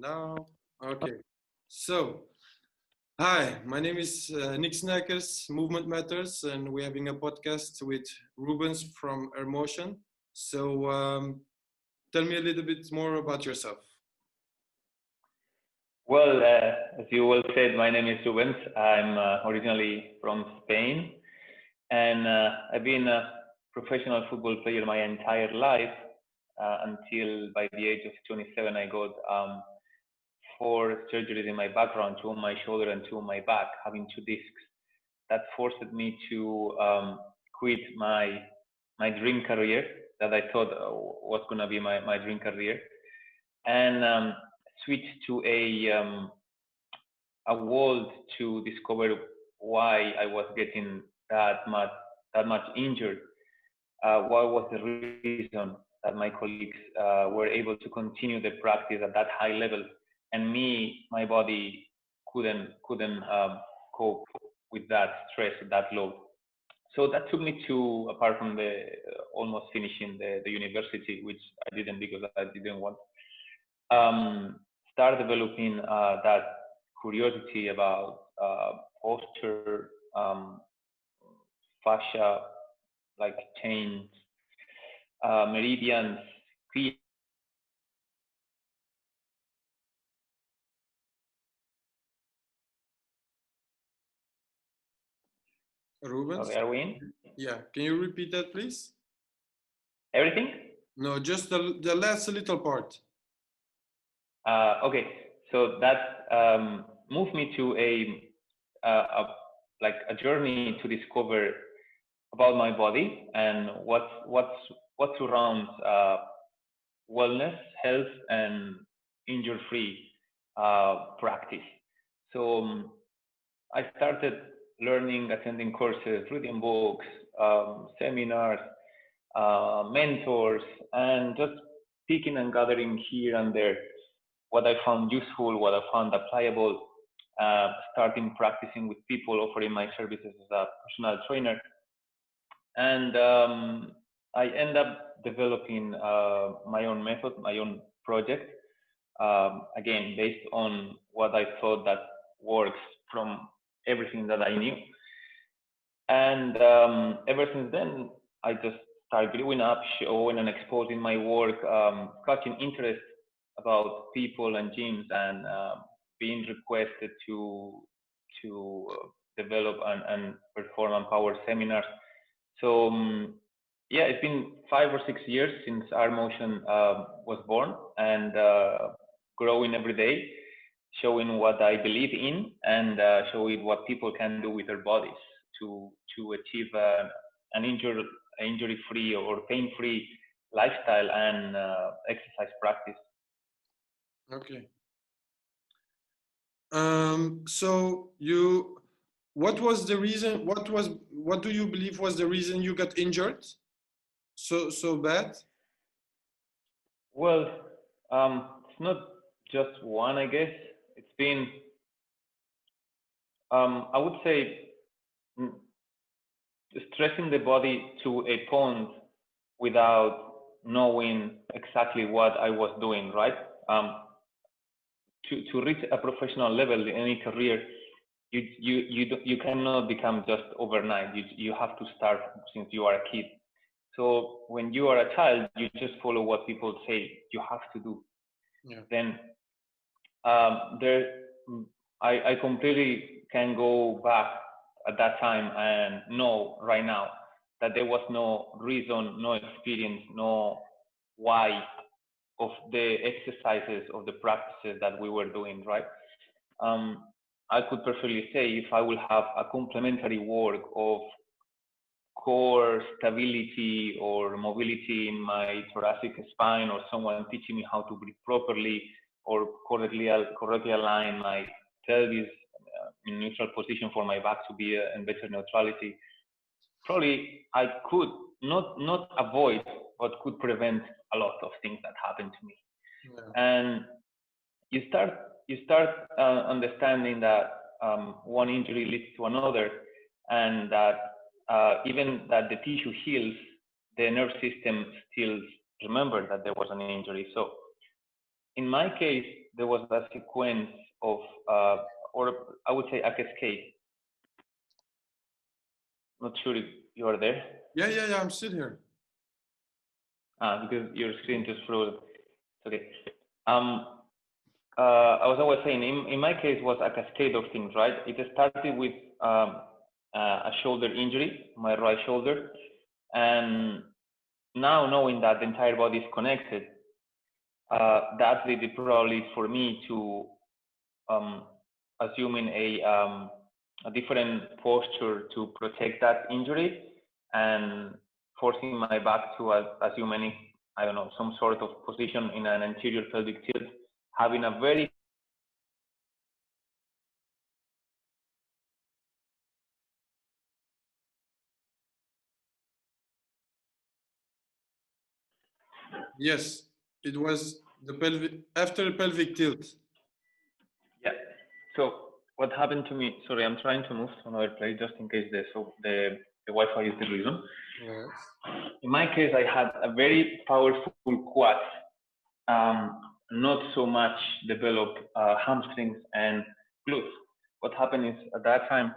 Now, okay. So, hi, my name is Nick Snackers, Movement Matters, and we're having a podcast with Rubens from Rmotion. So, tell me a little bit more about yourself. Well, as you well said, my name is Rubens. I'm originally from Spain, and I've been a professional football player my entire life until by the age of 27, I got 4 surgeries in my background, 2 on my shoulder and 2 on my back, having 2 discs. That forced me to quit my dream career that I thought was going to be my dream career, and switch to a world to discover why I was getting that much injured. What was the reason that my colleagues were able to continue the practice at that high level, and my body couldn't cope with that stress, that load. So that took me to, apart from the almost finishing the university, which I didn't because I didn't want, start developing that curiosity about posture, fascia, like chains, meridians, Rubens? Sorry, are we in? Yeah, can you repeat that, please? Everything? No, just the last little part. Okay, so that moved me to a journey to discover about my body and what surrounds wellness, health, and injury-free practice. So I started learning, attending courses, reading books, seminars, mentors, and just picking and gathering here and there what I found useful, what I found applicable, starting practicing with people, offering my services as a personal trainer. And I end up developing my own method, my own project, again, based on what I thought that works from everything that I knew. And ever since then, I just started growing up, showing and exposing my work, catching interest about people and gyms, and being requested to develop and perform and power seminars. So yeah, it's been 5 or 6 years since Rmotion was born, and growing every day, showing what I believe in, and showing what people can do with their bodies to achieve an injury-free or pain-free lifestyle and exercise practice. Okay. So what was the reason? What do you believe was the reason you got injured so bad? Well, it's not just one, I guess. It's been, I would say, stressing the body to a point without knowing exactly what I was doing, right? To reach a professional level in any career, you cannot become just overnight. You have to start since you are a kid. So when you are a child, you just follow what people say you have to do. Yeah. Then I completely can go back at that time and know right now that there was no reason, no experience, no why of the exercises, of the practices that we were doing, right? I could perfectly say if I will have a complementary work of core stability or mobility in my thoracic spine, or someone teaching me how to breathe properly, or correctly align my pelvis in neutral position for my back to be in better neutrality, probably I could not avoid, but could prevent a lot of things that happen to me. Yeah. And you start understanding that one injury leads to another, and that even that the tissue heals, the nerve system still remembers that there was an injury. So in my case, there was a sequence of, or I would say a cascade. Not sure if you are there. Yeah. I'm still here. Because your screen just froze. Okay. I was always saying, in my case, was a cascade of things, right? It started with a shoulder injury, my right shoulder, and now knowing that the entire body is connected, that led probably for me to assuming a different posture to protect that injury and forcing my back to assume any, I don't know, some sort of position in an anterior pelvic tilt, having a very Yes, it was the pelvic after pelvic tilt. yeah. So what happened to me? Sorry, I'm trying to move to another place just in case the Wi-Fi is the reason. Yes. In my case, I had a very powerful quad, not so much developed hamstrings and glutes. What happened is at that time,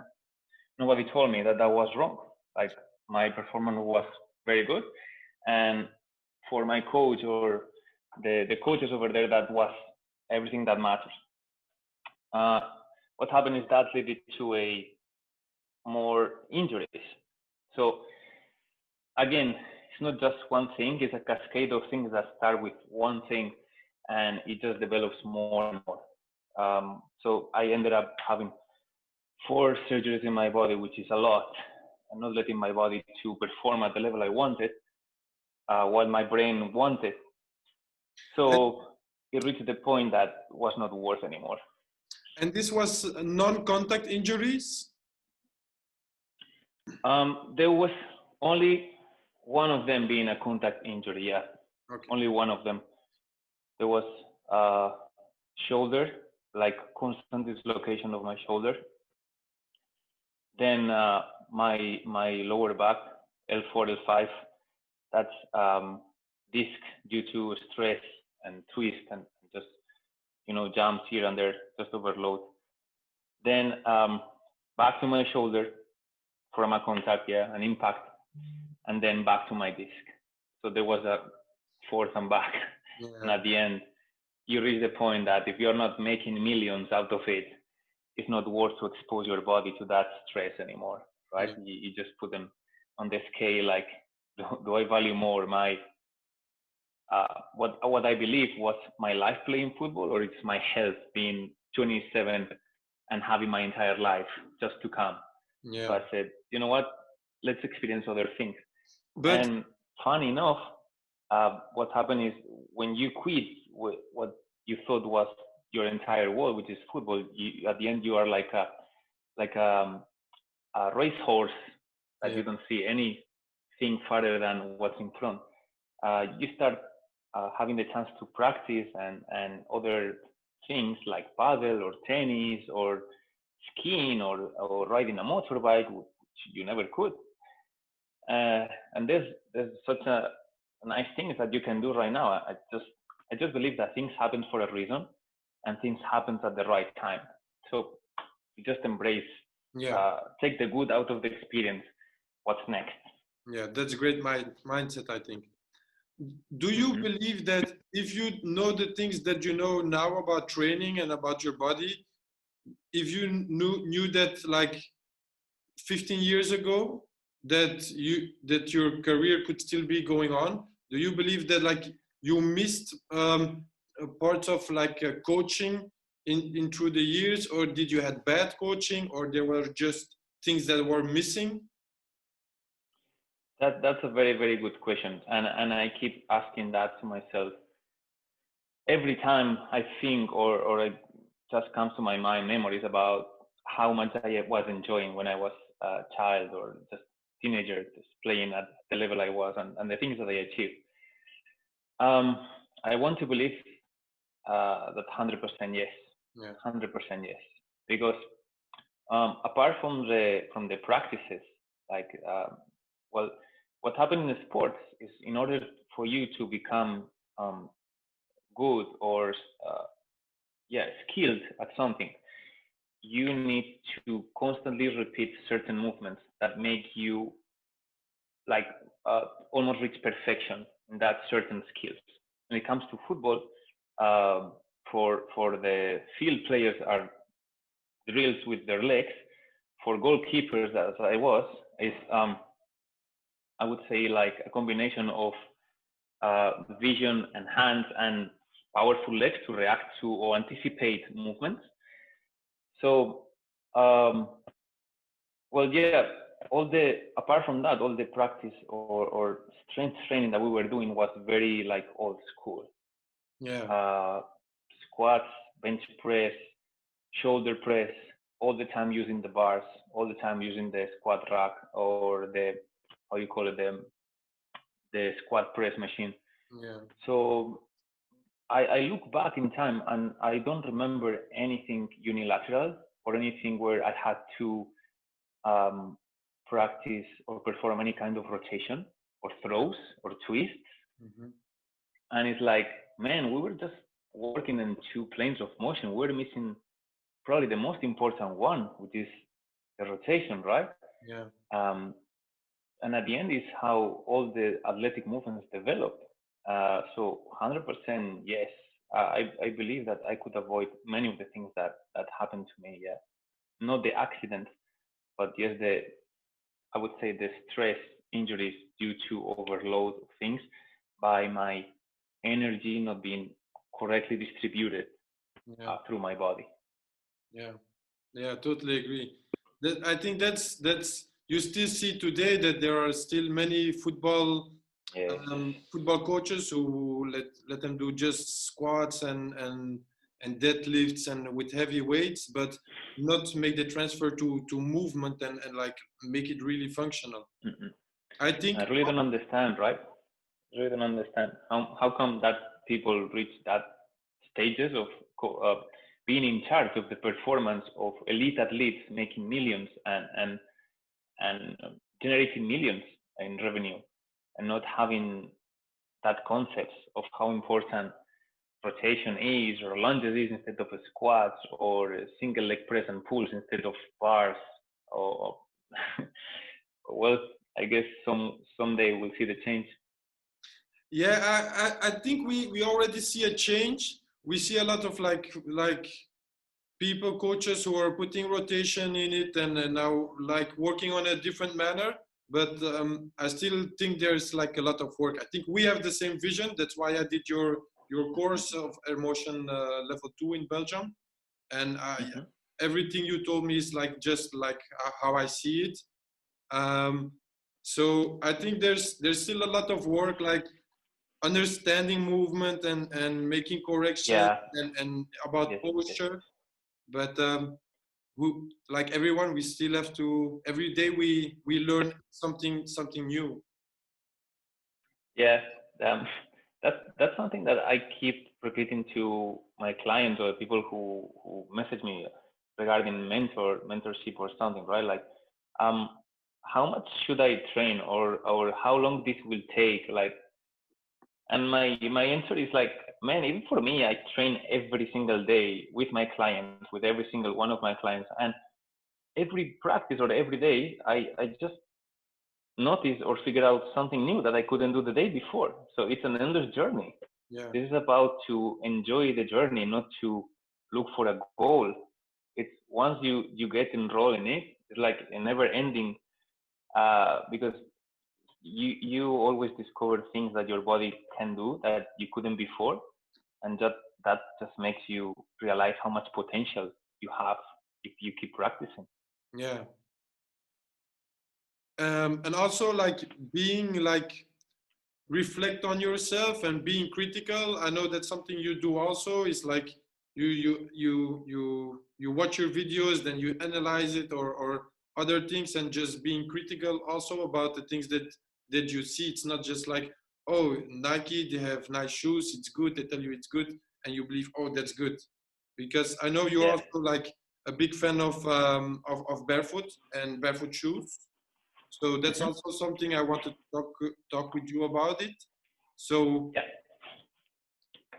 nobody told me that was wrong. Like my performance was very good, and for my coach or the coaches over there, that was everything that matters. What happened is that led to a more injuries. So again, it's not just one thing, it's a cascade of things that start with one thing and it just develops more and more. So I ended up having 4 surgeries in my body, which is a lot, and not letting my body to perform at the level I wanted, what my brain wanted. So it reached the point that was not worth anymore. And this was non-contact injuries? There was only one of them being a contact injury, yeah. Okay. Only one of them. There was shoulder, like constant dislocation of my shoulder. Then my lower back, L4, L5, that's disc due to stress and twist and just, jumps here and there, just overload. Then back to my shoulder from a contact, an impact, and then back to my disc. So there was a forth and back. Yeah. And at the end, you reach the point that if you're not making millions out of it, it's not worth to expose your body to that stress anymore, right? Yeah. You just put them on the scale, like, do I value more my, what I believe was my life playing football, or it's my health being 27 and having my entire life just to come? Yeah. So I said, you know what, let's experience other things. And funny enough, what happened is when you quit what you thought was your entire world, which is football, at the end you are like a racehorse that you don't see anything farther than what's in front. You start having the chance to practice and other things like paddle or tennis or skiing or riding a motorbike, which you never could. And there's such a nice things that you can do right now. I just believe that things happen for a reason, and things happen at the right time. So you just embrace, take the good out of the experience. What's next? Yeah, that's a great mindset, I think. Do you believe that if you know the things that you know now about training and about your body, if you knew that like 15 years ago, that your career could still be going on, do you believe that like you missed parts of like coaching in through the years, or did you had bad coaching, or there were just things that were missing? That's a very, very good question, and I keep asking that to myself every time I think or it just comes to my mind memories about how much I was enjoying when I was a child or just teenager, just playing at the level I was and the things that I achieved. I want to believe that 100% yes, 100% yes, because apart from the practices, like what happened in the sports is, in order for you to become good or skilled at something, you need to constantly repeat certain movements that make you like almost reach perfection in that certain skills. When it comes to football, for the field players are drills with their legs. For goalkeepers, as I was, is I would say like a combination of vision and hands and powerful legs to react to or anticipate movements. So, apart from that, all the practice or strength training that we were doing was very like old school. Yeah. Squats, bench press, shoulder press, all the time using the bars, all the time using the squat rack or the, how you call it, the squat press machine. Yeah. So I look back in time and I don't remember anything unilateral or anything where I had to practice or perform any kind of rotation or throws or twists. Mm-hmm. And it's like, man, we were just working in two planes of motion. We're missing probably the most important one, which is the rotation, right? Yeah. And at the end is how all the athletic movements develop. So 100% yes, I believe that I could avoid many of the things that happened to me. Yeah, not the accidents, but yes, I would say the stress injuries due to overload of things by my energy not being correctly distributed through my body. Yeah, totally agree. I think that's you still see today that there are still many football coaches who let them do just squats and deadlifts and with heavy weights, but not make the transfer to movement and like make it really functional. Mm-mm. I think I really don't understand, right? I really don't understand how come that people reach that stages of being in charge of the performance of elite athletes making millions and generating millions in revenue and not having that concept of how important rotation is or lunges is instead of squats or single leg press and pulls instead of bars or well, I guess someday we'll see the change. Yeah, I think we already see a change. We see a lot of like people, coaches who are putting rotation in it and now like working on a different manner. But I still think there's like a lot of work. I think we have the same vision. That's why I did your course of Rmotion level 2 in Belgium. And everything you told me is like just like how I see it. So I think there's still a lot of work, like understanding movement and making corrections and about posture. But like everyone, we still have to, every day we learn something new. Yeah, that's something that I keep repeating to my clients or people who message me regarding mentorship or something, right? Like, how much should I train or how long this will take? Like, and my answer is like, man, even for me, I train every single day with my clients, with every single one of my clients, and every practice or every day, I just notice or figure out something new that I couldn't do the day before. So it's an endless journey. Yeah. This is about to enjoy the journey, not to look for a goal. It's once you get enrolled in it, it's like a never ending because you always discover things that your body can do that you couldn't before, and that just makes you realize how much potential you have if you keep practicing. Yeah. And also like being like reflect on yourself and being critical. I know that's something you do also. Is like you watch your videos, then you analyze it or other things, and just being critical also about the things that you see. It's not just like, oh, Nike, they have nice shoes, it's good, they tell you it's good, and you believe, oh, that's good. Because I know you're also like a big fan of barefoot and barefoot shoes. So that's also something I wanted to talk with you about it. So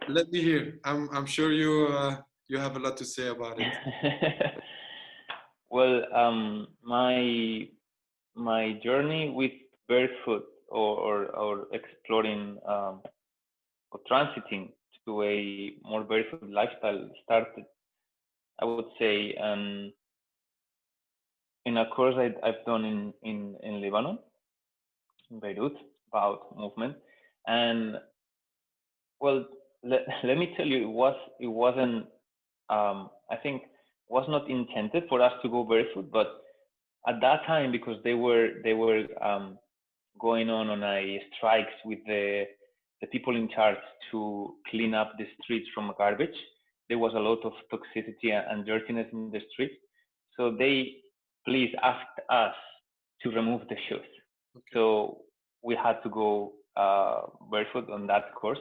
let me hear. I'm sure You have a lot to say about it. Well, my journey with barefoot or exploring or transiting to a more barefoot lifestyle started, I would say, in a course I've done in Lebanon, in Beirut, about movement. And well, let me tell you, it wasn't I think was not intended for us to go barefoot, but at that time, because they were going on a strikes with the people in charge to clean up the streets from garbage. There was a lot of toxicity and dirtiness in the streets, so they please asked us to remove the shoes. Okay. So we had to go barefoot on that course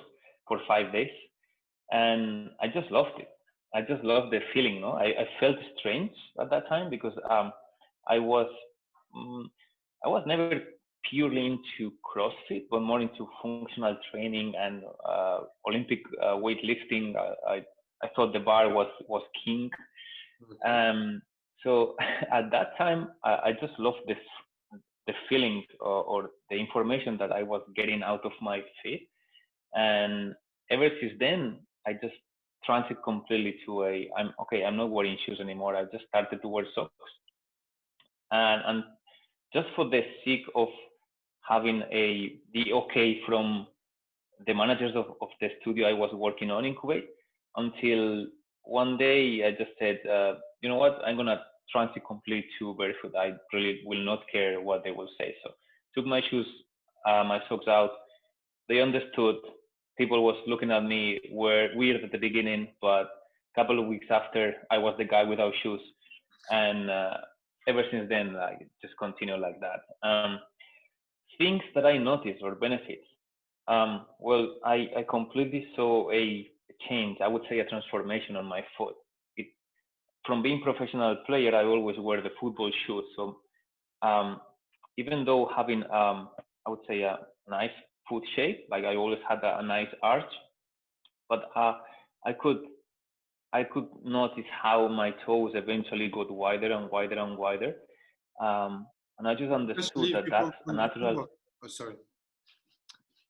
for 5 days, and I just loved it. I just loved the feeling. No, I felt strange at that time because I was mm, I was never purely into CrossFit, but more into functional training and Olympic weightlifting. I thought the bar was king. Okay. So at that time, I just loved the feeling or the information that I was getting out of my feet. And ever since then, I just transit completely to I'm okay. I'm not wearing shoes anymore. I just started to wear socks, and just for the sake of having the okay from the managers of the studio I was working on in Kuwait, until one day I just said, you know what, I'm gonna transit completely to barefoot. I really will not care what they will say. So took my shoes, my socks out. They understood. People was looking at me were weird at the beginning, but a couple of weeks after, I was the guy without shoes, and ever since then, I just continue like that. Things that I noticed or benefits. Well, I completely saw a change. I would say a transformation on my foot. It, from being professional player, I always wear the football shoes. So um, even though having I would say a nice foot shape, like I always had a nice arch, but I could I could notice how my toes eventually got wider and wider and wider, and I just understood Especially if that you come that's a from the natural. football. Oh, sorry.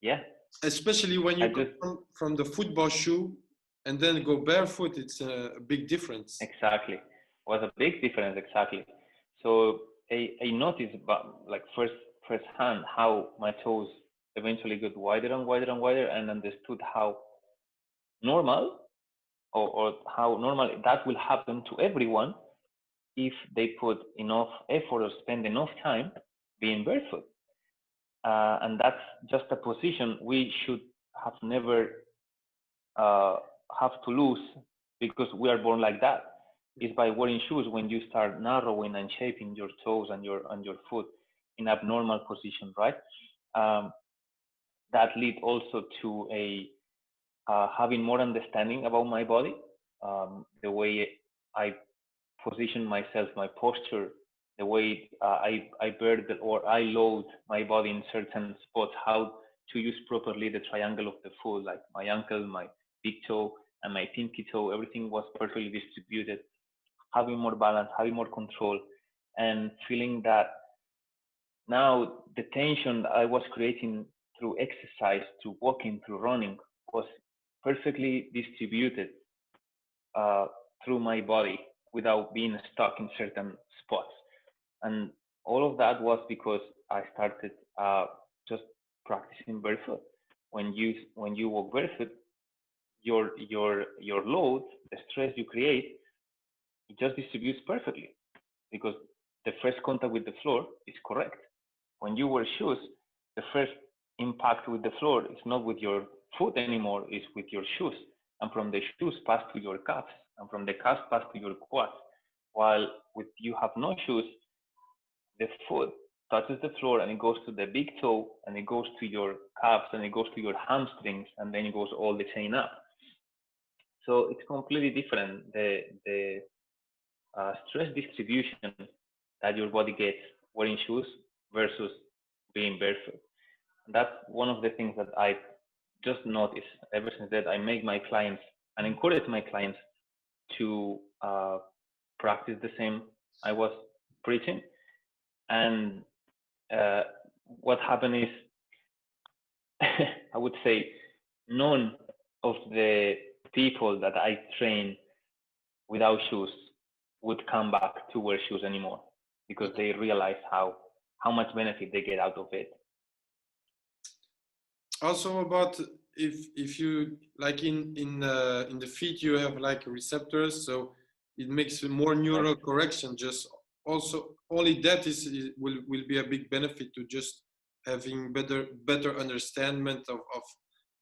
Yeah, Especially when I you just come from the football shoe and then go barefoot, it's a big difference. exactly was a big difference exactly. So I noticed, but like first hand, how my toes eventually got wider and wider and wider, and understood how normal or how normal that will happen to everyone if they put enough effort or spend enough time being barefoot. And that's just a position we should have never uh, have to lose because we are born like that. Is by wearing shoes when you start narrowing and shaping your toes and your foot in abnormal position, right? Um, that lead also to a having more understanding about my body, the way I position myself, my posture, the way I bear or I load my body in certain spots, how to use properly the triangle of the foot, like my ankle, my big toe, and my pinky toe. Everything was perfectly distributed, having more balance, having more control, and feeling that now the tension I was creating through exercise, through walking, through running, was perfectly distributed uh, through my body without being stuck in certain spots. And all of that was because I started just practicing barefoot. When you walk barefoot, your load, the stress you create, it just distributes perfectly because the first contact with the floor is correct. When you wear shoes, the first impact with the floor is not with your foot anymore, it's with your shoes. And from the shoes pass to your calves, and from the calves pass to your quads. While with you have no shoes, the foot touches the floor and it goes to the big toe and it goes to your calves and it goes to your hamstrings and then it goes all the chain up. So it's completely different. The stress distribution that your body gets wearing shoes versus being barefoot. And that's one of the things that I just noticed ever since that I make my clients and encourage my clients to practice the same I was preaching. And what happened is, I would say, none of the people that I train without shoes would come back to wear shoes anymore, because they realize how much benefit they get out of it. Also about if you like in the feet you have like receptors, so it makes more neural correction. Just also only that will be a big benefit to just having better understanding of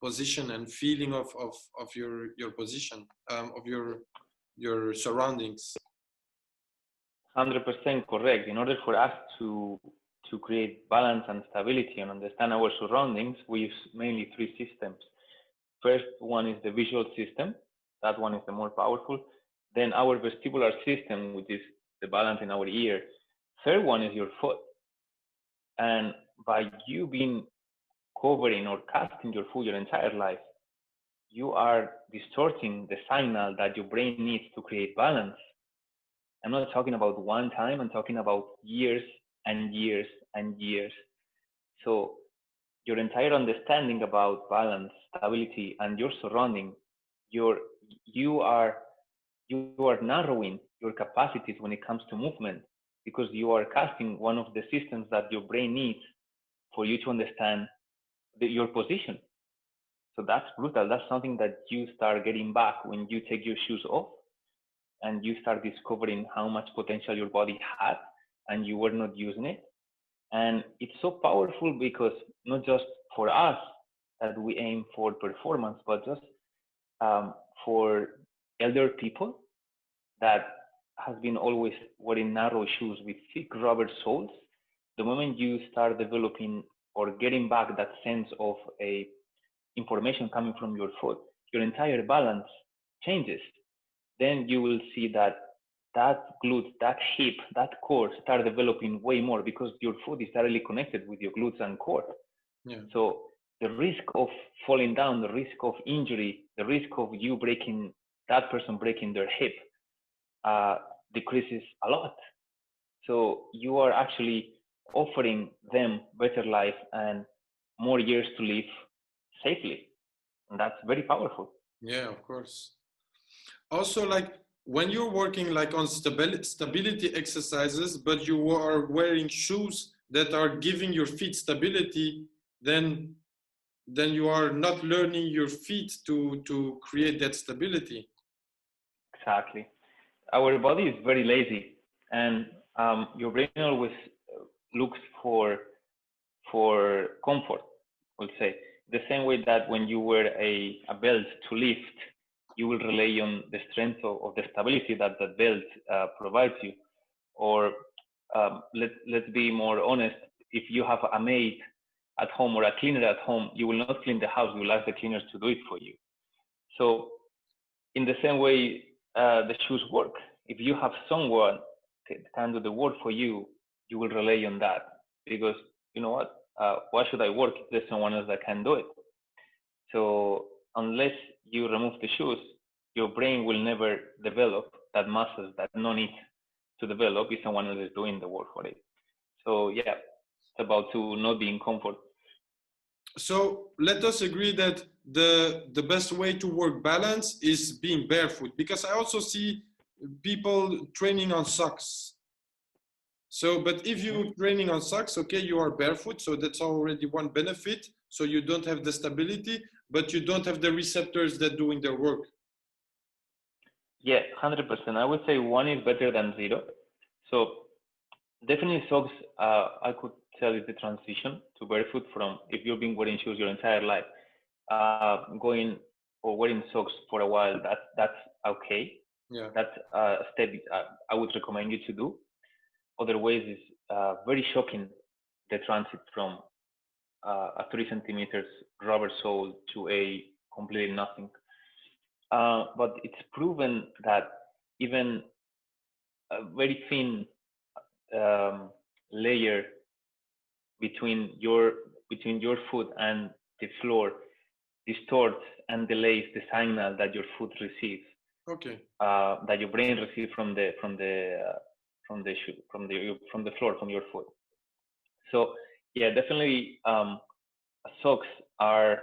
position and feeling of your position, of your surroundings. 100% correct. In order for us to create balance and stability and understand our surroundings, we use mainly three systems. First one is the visual system. That one is the more powerful. Then our vestibular system, which is the balance in our ear. Third one is your foot. And by you being covering or casting your foot your entire life, you are distorting the signal that your brain needs to create balance. I'm not talking about one time, I'm talking about years and years and years. So your entire understanding about balance, stability, and your surrounding, you are narrowing your capacities when it comes to movement, because you are casting one of the systems that your brain needs for you to understand your position. So that's brutal. That's something that you start getting back when you take your shoes off and you start discovering how much potential your body had and you were not using it. And it's so powerful because not just for us that we aim for performance, but just for elder people that has been always wearing narrow shoes with thick rubber soles. The moment you start developing or getting back that sense of a information coming from your foot, your entire balance changes. Then you will see that glute, that hip, that core start developing way more because your foot is directly connected with your glutes and core. Yeah. So the risk of falling down, the risk of injury, the risk of you breaking, that person breaking their hip decreases a lot. So you are actually offering them better life and more years to live safely. And that's very powerful. Yeah, of course. Also, like when you're working like on stability exercises, but you are wearing shoes that are giving your feet stability, then you are not learning your feet to create that stability. Exactly. Our body is very lazy, and your brain always looks for comfort, we'll say. The same way that when you wear a belt to lift, you will rely on the strength of the stability that the belt provides you. Or let's be more honest, if you have a maid at home or a cleaner at home, you will not clean the house, you will ask the cleaners to do it for you. So in the same way, the shoes work. If you have someone that can do the work for you, you will rely on that, because you know what? Why should I work if there's someone else that can do it? So unless you remove the shoes, your brain will never develop that muscles that no need to develop if someone else is doing the work for it. So yeah, it's about to not be in comfort. So let us agree that the best way to work balance is being barefoot, because I also see people training on socks. So, but if you're training on socks, okay, you are barefoot, so that's already one benefit. So you don't have the stability, but you don't have the receptors that doing their work. Yeah, 100%. I would say one is better than zero. So definitely socks, I could tell you the transition to barefoot from if you've been wearing shoes your entire life, going or wearing socks for a while, that's okay. Yeah. That's a step I would recommend you to do. Other ways is very shocking, the transit from a 3 centimeters rubber sole to a completely nothing. But it's proven that even a very thin layer between your foot and the floor distorts and delays the signal that your foot receives. Okay. That your brain receives from the shoe, from the floor, from your foot. So yeah, definitely, socks are,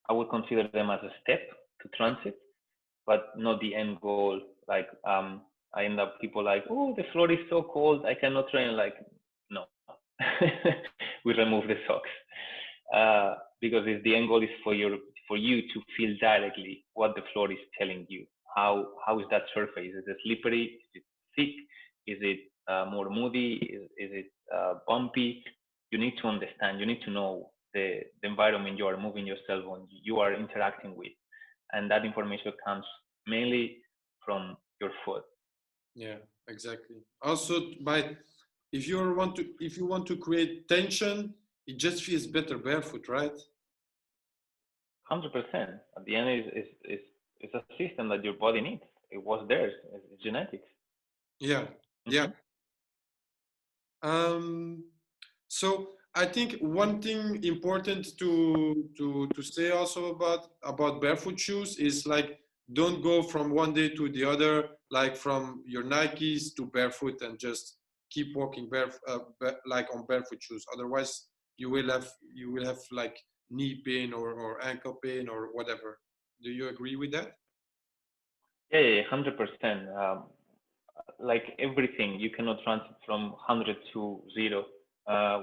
I would consider them as a step to Yeah. transit, but not the end goal. Like, I end up people like, oh, the floor is so cold, I cannot train. Like, no, we remove the socks, because if the end goal is for you to feel directly what the floor is telling you. How is that surface? Is it slippery? Is it thick? Is it more moody? Is it bumpy? You need to understand. You need to know the environment you are moving yourself on, you are interacting with, and that information comes mainly from your foot. Yeah, exactly. Also, by if you want to create tension, it just feels better barefoot, right? 100%. At the end, is a system that your body needs. It was theirs. It's genetics. Yeah, yeah. Hmm. Um, so I think one thing important to say also about barefoot shoes is like don't go from one day to the other, like from your Nikes to barefoot, and just keep walking like on barefoot shoes. Otherwise, you will have like knee pain or ankle pain or whatever. Do you agree with that? Yeah, yeah, 100%. Like everything, you cannot transit from 100 to zero.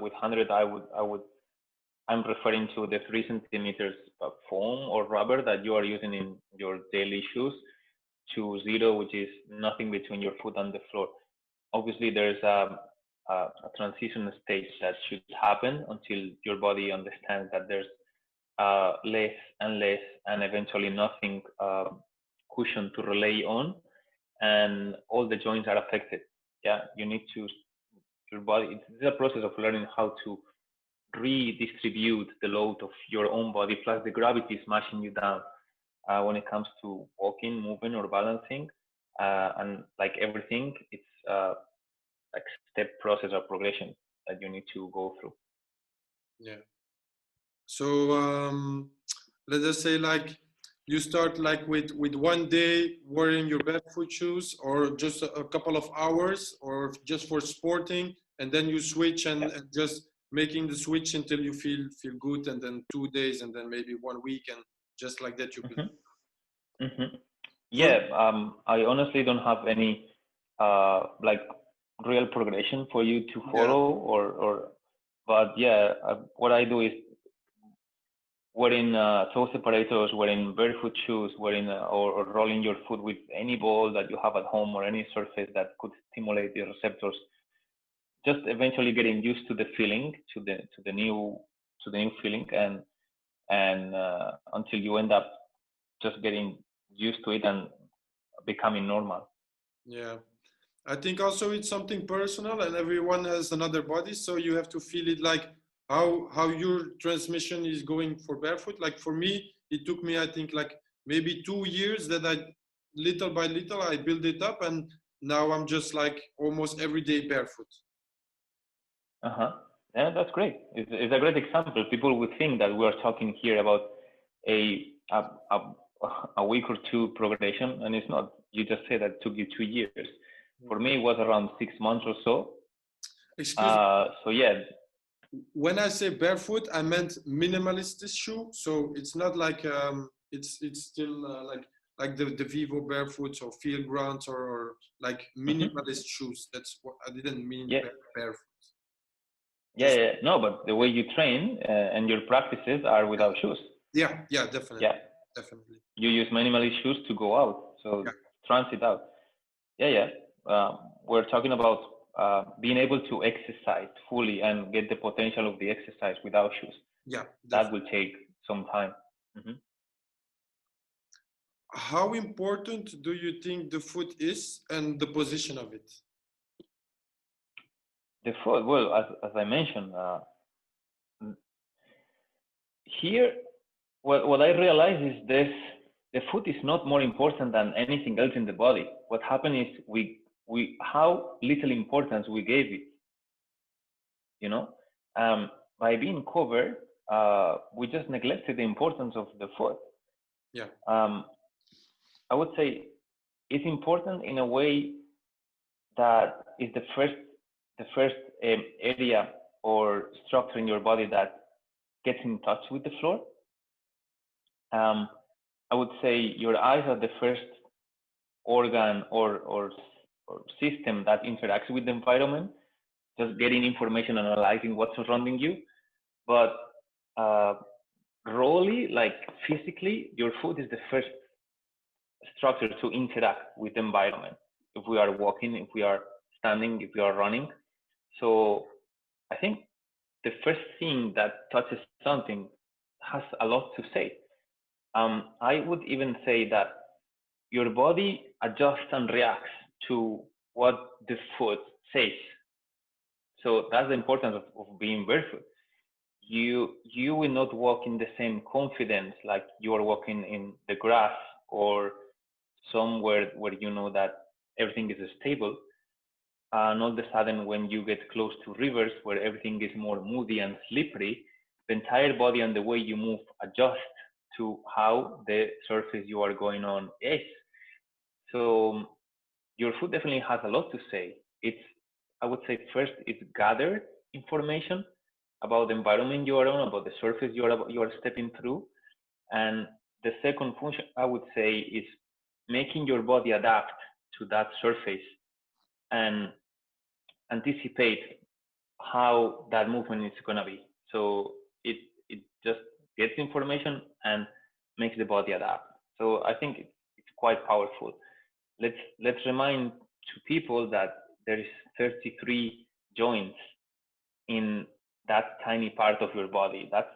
With 100, I'm referring to the 3 centimeters of foam or rubber that you are using in your daily shoes, to zero, which is nothing between your foot and the floor. Obviously, there's a transition stage that should happen until your body understands that there's less and less, and eventually nothing, cushion to rely on, and all the joints are affected. Yeah, you need to, your body, it's a process of learning how to redistribute the load of your own body, plus the gravity smashing you down, when it comes to walking, moving, or balancing. And like everything, it's like step process or progression that you need to go through. Yeah. So let us say like you start like with one day wearing your barefoot shoes, or just a couple of hours, or just for sporting, and then you switch Yeah. and just making the switch until you feel good, and then 2 days, and then maybe one week, and just like that you build. Hmm. Hmm. For Yeah, I honestly don't have any like real progression for you to yeah, follow, or but yeah, what I do is wearing toe separators, wearing barefoot shoes, wearing or rolling your foot with any ball that you have at home or any surface that could stimulate the receptors. Just eventually getting used to the feeling, to the new feeling, and until you end up just getting used to it and becoming normal. yeah. I think also it's something personal, and everyone has another body, so you have to feel it like how your transmission is going for barefoot. Like for me, it took me I think like maybe 2 years that I little by little I build it up, and now I'm just like almost every day barefoot. Uh-huh. Yeah, that's great. It's a great example. People would think that we are talking here about a a, a, a week or two progression, and it's not. You just said that it took you 2 years. For me, it was around 6 months or so. Excuse me. So yeah. When I say barefoot, I meant minimalist shoe. So it's not like it's still like the Vivo barefoots or field grounds or like Hmm. minimalist shoes. That's what I didn't mean Yeah, barefoot. yeah, Just yeah. No, but the way you train and your practices are without shoes. yeah, yeah, definitely, Yeah, definitely. you use minimalist shoes to go out, so Yeah, transit out. Yeah, yeah. We're talking about being able to exercise fully and get the potential of the exercise without shoes. yeah, That definitely. will take some time. Hmm. How important do you think the foot is and the position of it? The foot, well, as I mentioned, here, what I realize is this: the foot is not more important than anything else in the body. What happened is we how little importance we gave it. You know, um, by being covered, we just neglected the importance of the foot. Yeah, Um, I would say it's important in a way that is the first area or structure in your body that gets in touch with the floor. I would say your eyes are the first organ or system that interacts with the environment, just getting information, analyzing what's surrounding you. But rawly, like physically, your foot is the first structure to interact with the environment. If we are walking, if we are standing, if we are running. So I think the first thing that touches something has a lot to say. I would even say that your body adjusts and reacts to what the foot says. So that's the importance of being barefoot. You will not walk in the same confidence like you are walking in the grass or somewhere where you know that everything is stable. And all of a sudden, when you get close to rivers where everything is more moody and slippery, the entire body and the way you move adjust to how the surface you are going on is. So your foot definitely has a lot to say. I would say first, it's gather information about the environment you are on, about the surface you are stepping through. And the second function, I would say, is making your body adapt to that surface and anticipate how that movement is going to be. So it just gets information and makes the body adapt. So I think it's quite powerful. Let's remind to people that there is 33 joints in that tiny part of your body. That's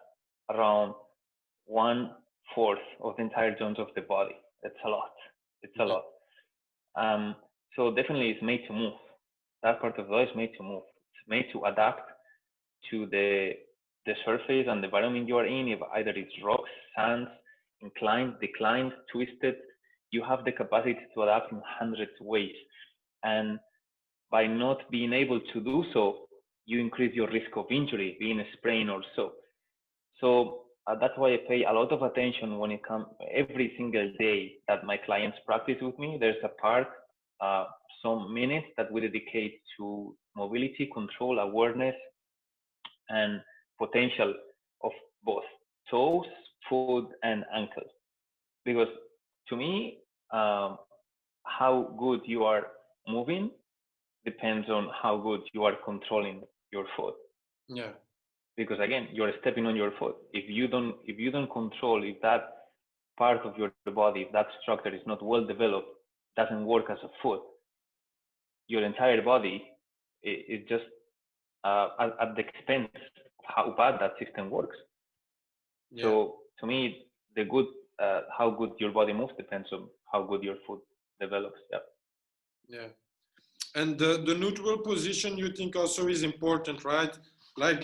around 1/4 of the entire joints of the body. That's a lot. It's a lot. So definitely it's made to move. That part of the body is made to move. It's made to adapt to the surface and the environment you are in. If either it's rocks, sands, inclined, declined, twisted, you have the capacity to adapt in hundreds of ways. And by not being able to do so, you increase your risk of injury, being a sprain or so. So that's why I pay a lot of attention when it comes every single day that my clients practice with me. There's a part, some minutes that we dedicate to mobility, control, awareness, and potential of both toes, foot, and ankle. Because to me, how good you are moving depends on how good you are controlling your foot. Yeah. Because again, you're stepping on your foot. If you don't control, if that part of your body, if that structure is not well developed, doesn't work as a foot, your entire body is just at the expense of how bad that system works. Yeah. So to me, the good, how good your body moves depends on how good your foot develops. Yeah. Yeah. And the neutral position you think also is important, right? Like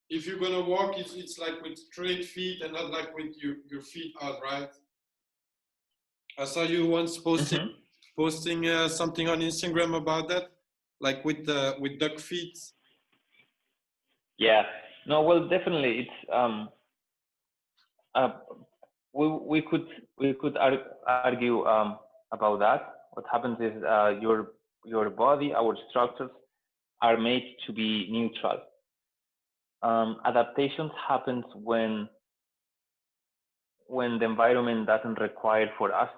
if you're gonna walk, it's like with straight feet and not like with your feet out, right? I saw you once posting something on Instagram about that, like with duck feet. Yeah. No. Well, definitely, it's we could argue about that. What happens is your body, our structures are made to be neutral. Adaptations happens when the environment doesn't require for us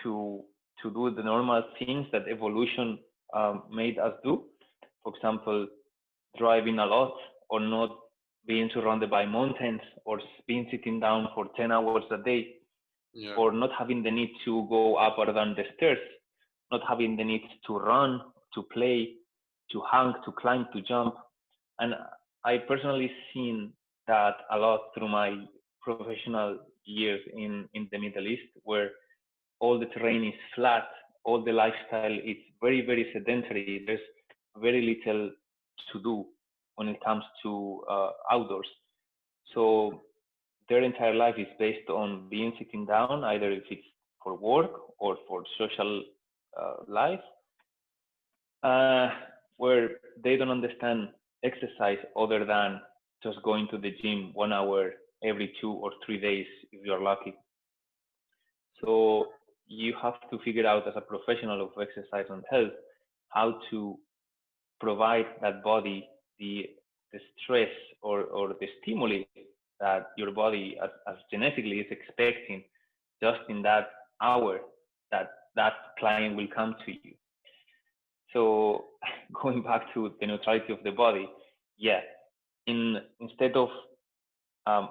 to do the normal things that evolution made us do. For example, driving a lot or not being surrounded by mountains or being sitting down for 10 hours a day, yeah, or not having the need to go up or down the stairs, not having the need to run, to play, to hang, to climb, to jump. And I personally seen that a lot through my professional years in the Middle East, where all the terrain is flat, all the lifestyle is very, very sedentary. There's very little to do when it comes to outdoors. So their entire life is based on being sitting down, either if it's for work or for social life, where they don't understand exercise other than just going to the gym 1 hour every 2 or 3 days if you're lucky. So you have to figure out as a professional of exercise and health how to provide that body the stress or the stimuli that your body as genetically is expecting just in that hour that that client will come to you. So going back to the neutrality of the body, yeah, instead of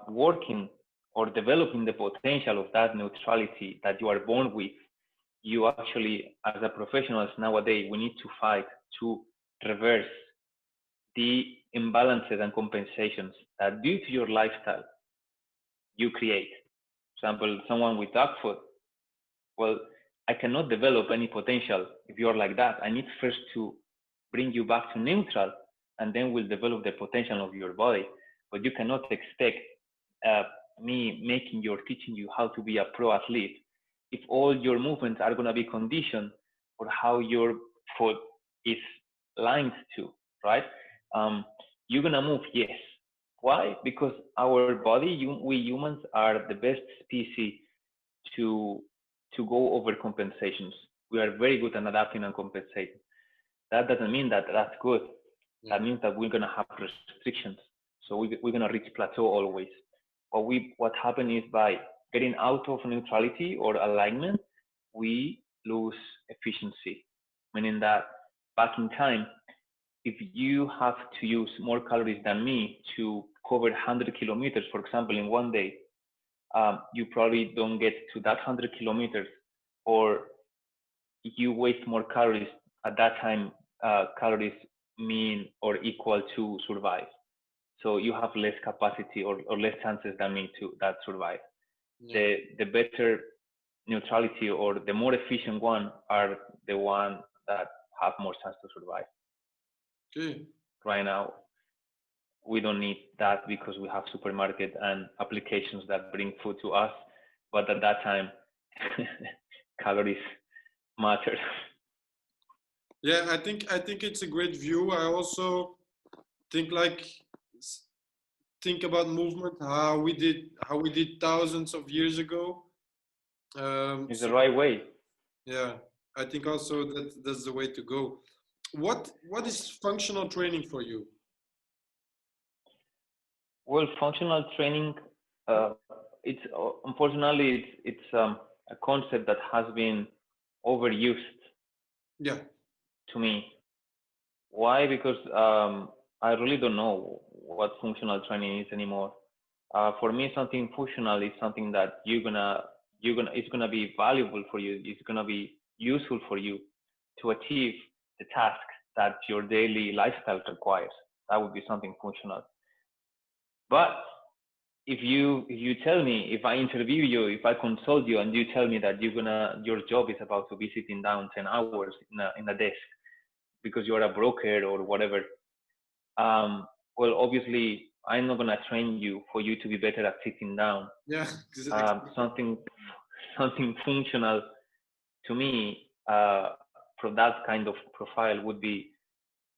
working or developing the potential of that neutrality that you are born with, you actually, as a professionals nowadays, we need to fight to reverse the imbalances and compensations that due to your lifestyle you create. For example, someone with back foot, well, I cannot develop any potential if you're like that. I need first to bring you back to neutral, and then we'll develop the potential of your body. But you cannot expect me making you or teaching you how to be a pro athlete if all your movements are going to be conditioned for how your foot is lined to, right? You're going to move, yes. Why? Because our body, we humans are the best species to go over compensations. We are very good at adapting and compensating. That doesn't mean that that's good. Yeah. That means that we're going to have restrictions. So we're going to reach plateau always. What happens is by getting out of neutrality or alignment, we lose efficiency. Meaning that back in time, if you have to use more calories than me to cover 100 kilometers, for example, in one day, you probably don't get to that 100 kilometers, or you waste more calories at that time. Calories mean or equal to survive. So you have less capacity or less chances than me to that survive. Yeah. The better neutrality or the more efficient one are the one that have more chance to survive. Okay. Right now, we don't need that because we have supermarket and applications that bring food to us. But at that time, calories matter. Yeah, I think it's a great view. I also think about movement, how we did thousands of years ago. It's the right way. Yeah, I think also that's the way to go. What is functional training for you? Well, functional training, it's unfortunately it's a concept that has been overused. Yeah. To me, why? Because I really don't know what functional training is anymore. For me, something functional is something that it's gonna be valuable for you. It's gonna be useful for you to achieve the task that your daily lifestyle requires. That would be something functional. But if you tell me, if I interview you, if I consult you, and you tell me that your job is about to be sitting down 10 hours in a desk because you're a broker or whatever, well, obviously I'm not gonna train you for you to be better at sitting down. Yeah, exactly. Something functional to me for that kind of profile would be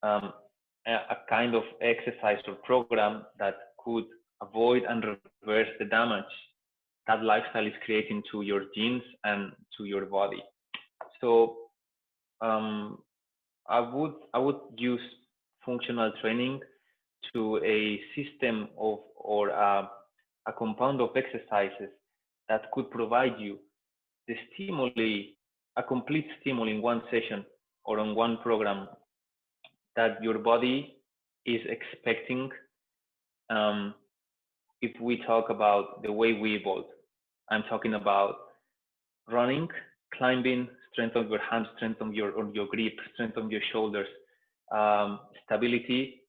a kind of exercise or program that could avoid and reverse the damage that lifestyle is creating to your genes and to your body. So I would use functional training to a system of or a compound of exercises that could provide you the stimuli, a complete stimuli in one session or on one program that your body is expecting. If we talk about the way we evolved, I'm talking about running, climbing, strength of your hands, strength of your grip, strength of your shoulders, stability,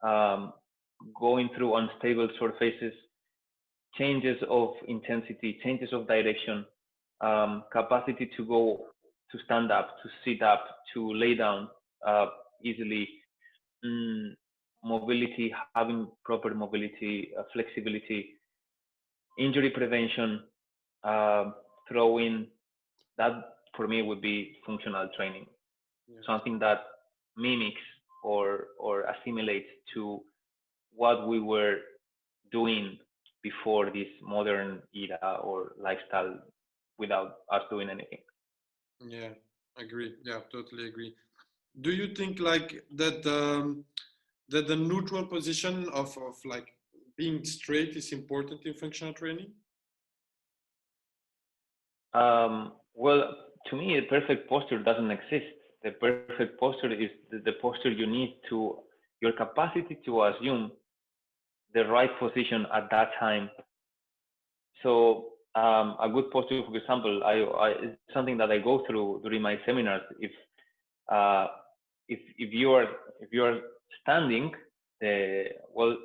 going through unstable surfaces, changes of intensity, changes of direction, capacity to stand up, to sit up, to lay down easily, mobility, having proper mobility, flexibility, injury prevention, throwing. That for me would be functional training. Yeah. Something that mimics or assimilates to what we were doing before this modern era or lifestyle without us doing anything. Yeah, agree. Yeah, totally agree. Do you think like that that the neutral position of like being straight is important in functional training? Well, to me, a perfect posture doesn't exist. The perfect posture is the posture you need to your capacity to assume the right position at that time. So a good posture, for example, it's something that I go through during my seminars. Uh, if you are standing, well,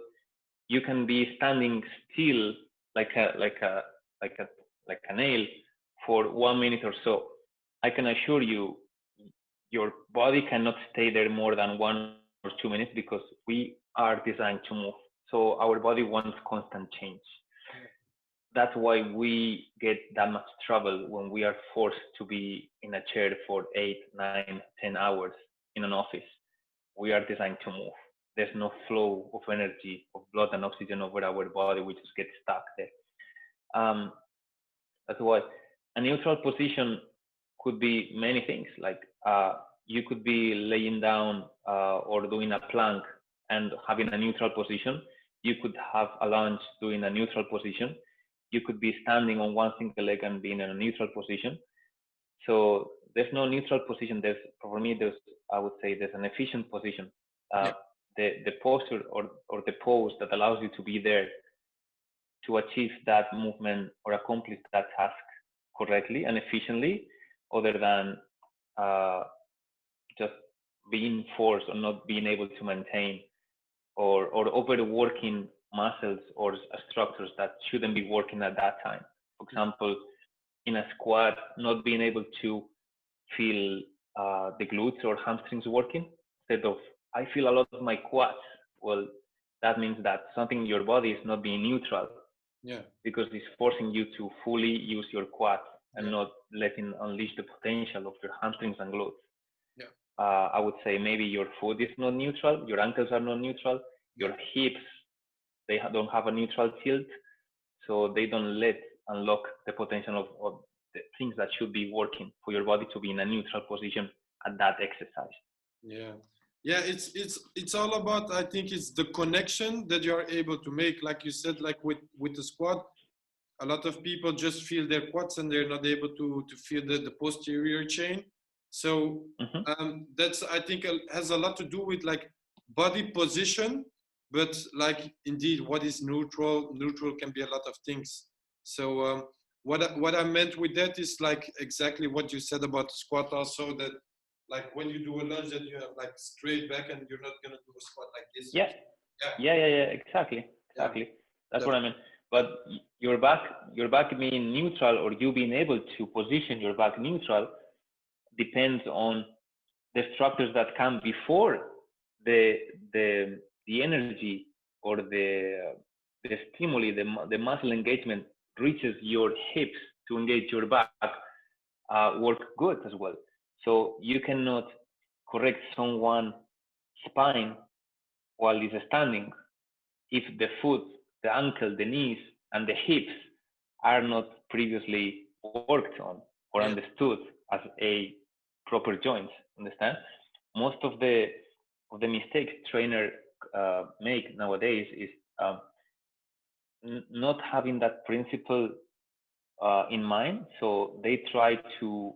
you can be standing still like like a like a nail for 1 minute or so. I can assure you, your body cannot stay there more than 1 or 2 minutes because we are designed to move. So our body wants constant change. Yeah. That's why we get that much trouble when we are forced to be in a chair for 8, 9, 10 hours in an office. We are designed to move. There's no flow of energy, of blood and oxygen over our body. We just get stuck there. Um, that's why a neutral position could be many things. Like you could be laying down or doing a plank and having a neutral position. You could have a lunge doing a neutral position. You could be standing on one single leg and being in a neutral position. So there's no neutral position. There's for me there's I would say there's an efficient position. Uh, Yeah. the posture or the pose that allows you to be there to achieve that movement or accomplish that task correctly and efficiently, other than uh, just being forced or not being able to maintain or overworking muscles or structures that shouldn't be working at that time. For example, in a squat, not being able to feel the glutes or hamstrings working instead of I feel a lot of my quads. Well, that means that something in your body is not being neutral Yeah. because it's forcing you to fully use your quads and Yeah. not letting unleash the potential of your hamstrings and glutes. Yeah. I would say maybe your foot is not neutral, your ankles are not neutral, Yeah. your hips don't have a neutral tilt, so they don't let unlock the potential of the things that should be working for your body to be in a neutral position at that exercise. Yeah. Yeah, it's all about, I think it's the connection that you are able to make, like you said, like with the squat. A lot of people just feel their quads and they're not able to feel the posterior chain. So Mm-hmm. that's, I think, has a lot to do with like body position, but like indeed what is neutral can be a lot of things. So what I meant with that is like exactly what you said about the squat also, that like when you do a lunge that you have like straight back and you're not going to do a squat like this. Yeah, Yeah. yeah, exactly, Yeah. exactly. That's what That's, I mean. But your back being neutral or you being able to position your back neutral depends on the structures that come before the the the energy or the stimuli, the muscle engagement reaches your hips to engage your back, work good as well. So you cannot correct someone's spine while he's standing if the foot, the ankle, the knees, and the hips are not previously worked on or yeah. understood as a proper joint. Understand? Most of the mistakes trainer make nowadays is not having that principle in mind. So they try to,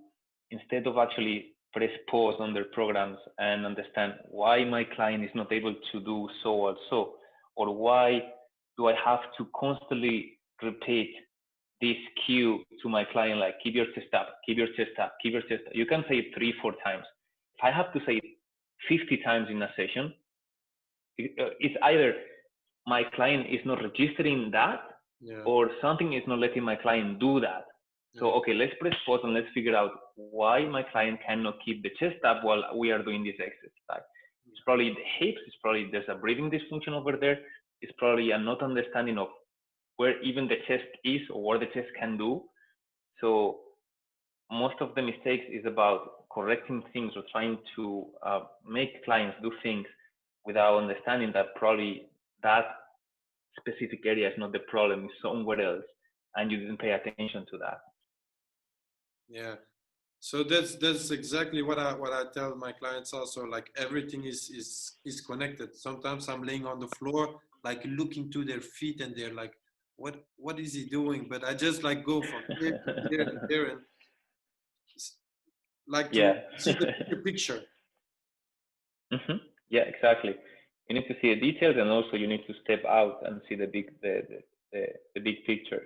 instead of actually press pause on their programs and understand why my client is not able to do so or so, or why do I have to constantly repeat this cue to my client, like keep your chest up, keep your chest up, keep your chest up. You can say it 3, 4 times. If I have to say it 50 times in a session, it's either my client is not registering that Yeah. or something is not letting my client do that. So, Yeah. okay, let's press pause and let's figure out why my client cannot keep the chest up while we are doing this exercise. It's probably the hips, it's probably there's a breathing dysfunction over there, it's probably a not understanding of where even the chest is or what the chest can do. So most of the mistakes is about correcting things or trying to make clients do things without understanding that probably that specific area is not the problem, it's somewhere else, and you didn't pay attention to that. Yeah. So that's exactly what I tell my clients also. Like everything is connected. Sometimes I'm laying on the floor, like looking to their feet, and they're like, "What is he doing?" But I just like go from here to there to there, and like to Yeah. see the bigger picture. Yeah, exactly. You need to see the details, and also you need to step out and see the big picture,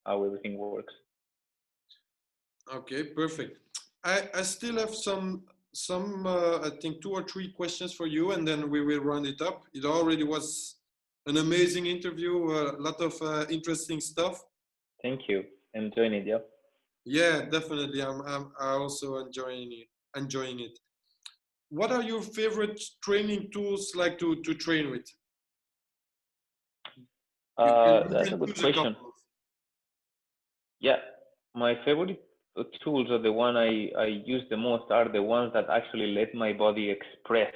how everything works. Okay, perfect. I still have some I think 2 or 3 questions for you, and then we will round it up. It already was an amazing interview, a lot of interesting stuff. Thank you. Enjoying it, yeah. Yeah, definitely. I also enjoying it. What are your favorite training tools like to train with? You That's a can good choose a question. couple. Yeah, my favorite tools are the one I use the most are the ones that actually let my body express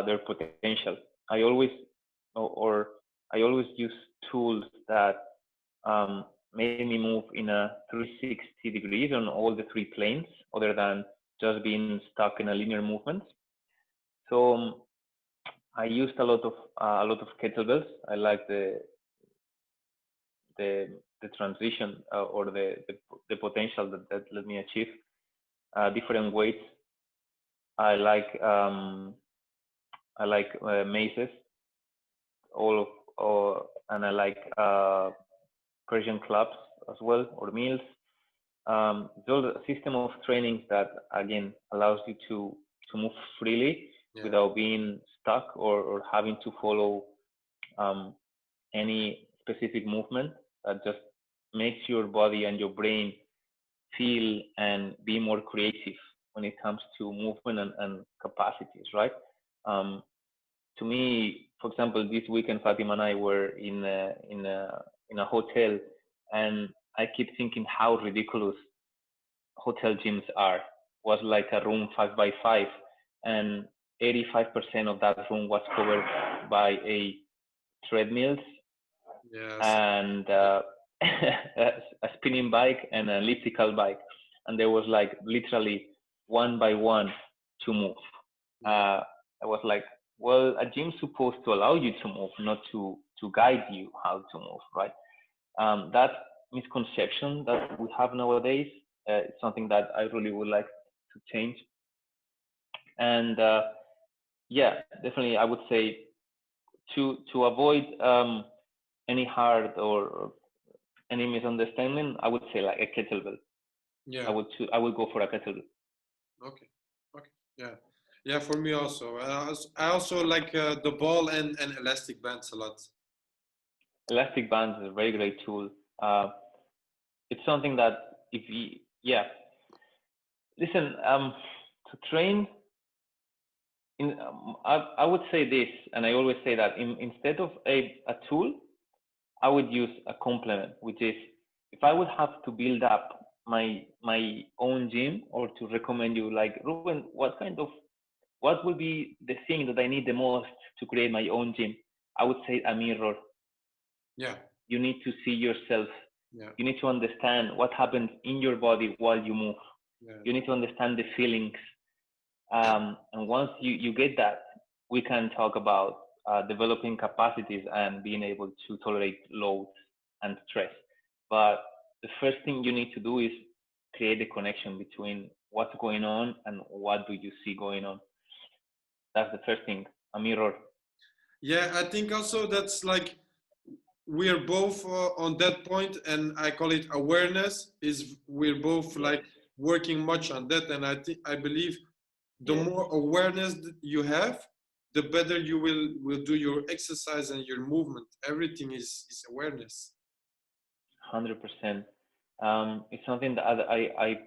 their potential. I always or I always use tools that made me move in a 360 degrees on all the three planes, other than just being stuck in a linear movement. So I used a lot of kettlebells. I like the transition or the potential that let me achieve different weights. I like um, I like mazes, all of and I like Persian clubs as well, or meals. Those are a system of trainings that again allows you to move freely Yeah, without being stuck or having to follow um, any specific movement. That just makes your body and your brain feel and be more creative when it comes to movement and capacities, right? Um, to me, for example, this weekend Fatima and I were in a hotel, and I keep thinking how ridiculous hotel gyms are. Was like a room 5 by 5, and 85% of that room was covered by a treadmills yes, and a spinning bike and an elliptical bike, and there was like literally one by one to move. yeah, I was like, well, a gym's supposed to allow you to move, not to guide you how to move, right? That misconception that we have nowadays is something that I really would like to change. And yeah, definitely, I would say to avoid any hard or any misunderstanding, I would say like a kettlebell. yeah. I would go for a kettlebell. Okay, okay, yeah, yeah. For me also, I also like the ball and elastic bands a lot. Elastic bands is a very great tool. Uh, it's something that if you, yeah, listen, to train I would say this, and I always say that instead of a tool, I would use a complement, which is if I would have to build up my own gym or to recommend you, like Ruben, what would be the thing that I need the most to create my own gym? I would say a mirror. Yeah, You need to see yourself. yeah, You need to understand what happens in your body while you move. yeah, You need to understand the feelings. And once you get that, we can talk about developing capacities and being able to tolerate load and stress. But the first thing you need to do is create a connection between what's going on and what do you see going on. That's the first thing, a mirror. yeah. I think also that's like we are both on that point, and I call it awareness. Is we're both Yes, like working much on that, and I believe the yes, more awareness that you have, the better you will do your exercise and your movement. Everything is awareness. 100%. It's something that I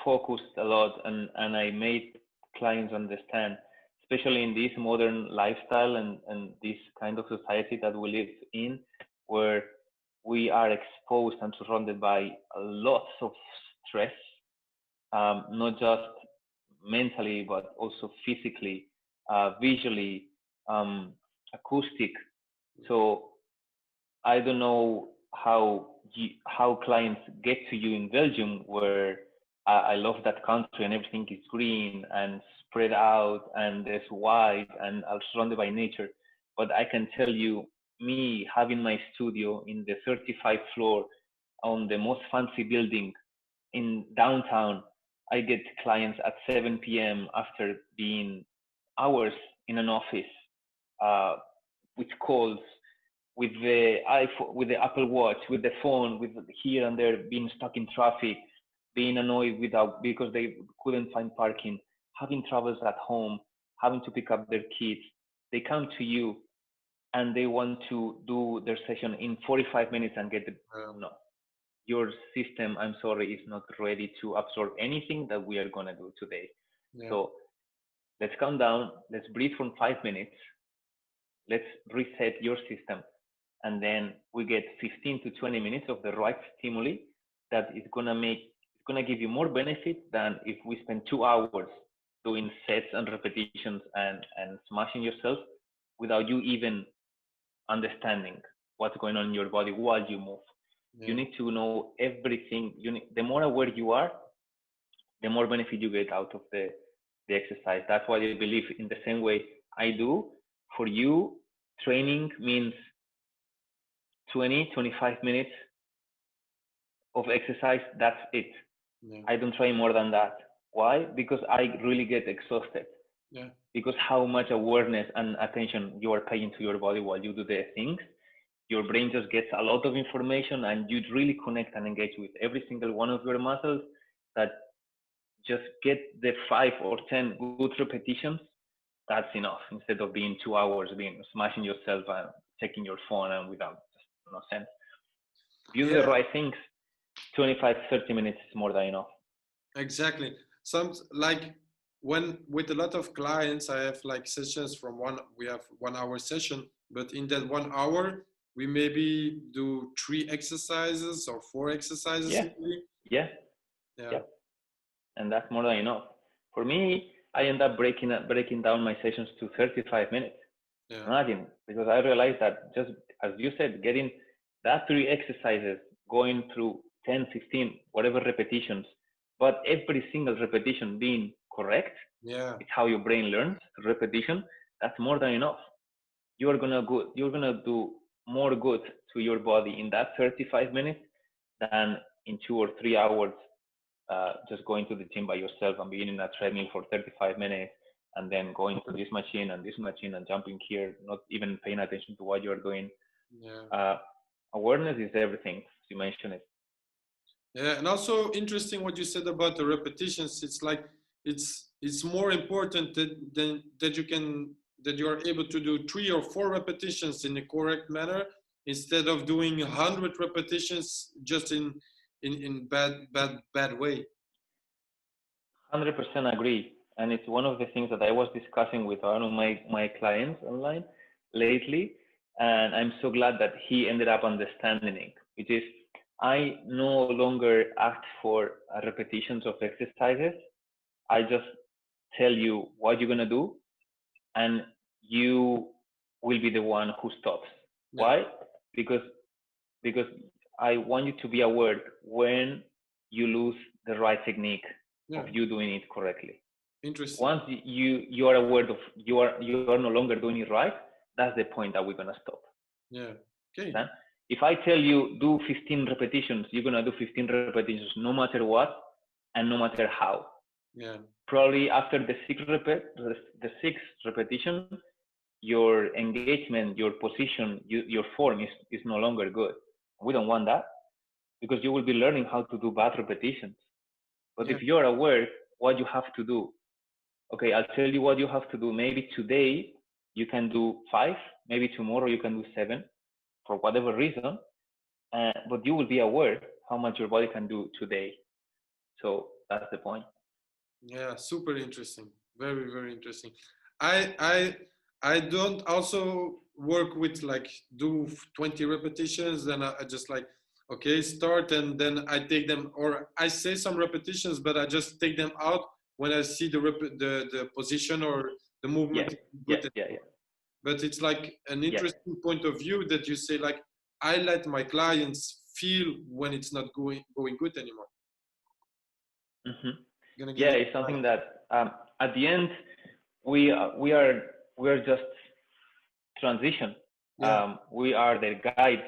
focused a lot and I made clients understand, especially in this modern lifestyle and this kind of society that we live in, where we are exposed and surrounded by lots of stress, not just mentally, but also physically, visually, um, acoustic. So I don't know how clients get to you in Belgium, where I love that country and everything is green and spread out and there's white and I'm surrounded by nature. But I can tell you, me having my studio in the 35th floor on the most fancy building in downtown, I get clients at 7 p.m. after being hours in an office, uh, with calls, with the iPhone, with the Apple Watch, with the phone, with here and there, being stuck in traffic, being annoyed without because they couldn't find parking, having troubles at home, having to pick up their kids. They come to you and they want to do their session in 45 minutes and get the no. Your system, I'm sorry, is not ready to absorb anything that we are gonna do today. Yeah. So let's calm down. Let's breathe for 5 minutes. Let's reset your system, and then we get 15 to 20 minutes of the right stimuli that is gonna give you more benefit than if we spend 2 hours doing sets and repetitions and smashing yourself without you even understanding what's going on in your body while you move. Yeah. You need to know everything. The more aware you are, the more benefit you get out of the exercise. That's why I believe in the same way I do. For you, training means 20, 25 minutes of exercise. That's it. Yeah. I don't train more than that. Why? Because I really get exhausted. Yeah. Because how much awareness and attention you are paying to your body while you do the things, your brain just gets a lot of information and you really connect and engage with every single one of your muscles that just get the 5 or 10 good repetitions. That's enough instead of being 2 hours being smashing yourself and checking your phone and without just no sense. If you do the right things, 25, 30 minutes is more than enough. Exactly. Some like when with a lot of clients, I have like sessions from we have 1 hour session, but in that 1 hour, we maybe do 3 exercises or 4 exercises. Yeah. Yeah. Yeah. Yeah. And that's more than enough. For me, I end up breaking down my sessions to 35 minutes. Yeah. Imagine, because I realized that just as you said, getting that 3 exercises, going through 10, 15, whatever repetitions, but every single repetition being correct, it's how your brain learns repetition. That's more than enough. You're gonna do more good to your body in that 35 minutes than in 2 or 3 hours just going to the gym by yourself and being in a treadmill for 35 minutes and then going to this machine and jumping here, not even paying attention to what you're doing. Awareness is everything. You mentioned it. Yeah, and also interesting what you said about the repetitions. It's like it's more important that you are able to do 3 or 4 repetitions in the correct manner instead of doing 100 repetitions just in bad way. 100% agree, and it's one of the things that I was discussing with one of my clients online lately, and I'm so glad that he ended up understanding it, which is I no longer ask for repetitions of exercises. I just tell you what you're gonna do, and you will be the one who stops. Yeah. Why? Because I want you to be aware when you lose the right technique of you doing it correctly. Interesting. Once you are aware of you are no longer doing it right, that's the point that we're gonna stop. Yeah. Okay. If I tell you do 15 repetitions, you're gonna do 15 repetitions no matter what and no matter how. Yeah. Probably after the sixth repetition, your engagement, your position, your form is no longer good. We don't want that because you will be learning how to do bad repetitions. But if you're aware what you have to do, okay, I'll tell you what you have to do. Maybe today you can do 5, maybe tomorrow you can do 7 for whatever reason, but you will be aware how much your body can do today. So that's the point. Yeah, super interesting. Very, very interesting. I don't also work with like do 20 repetitions, then I just like, okay, start, and then I take them, or I say some repetitions, but I just take them out when I see the position or the movement. Yeah. But it's like an interesting point of view that you say like, I let my clients feel when it's not going good anymore. Mm-hmm. Gonna give Yeah, it it's a try. something that at the end we are just transition. Yeah, We are their guides.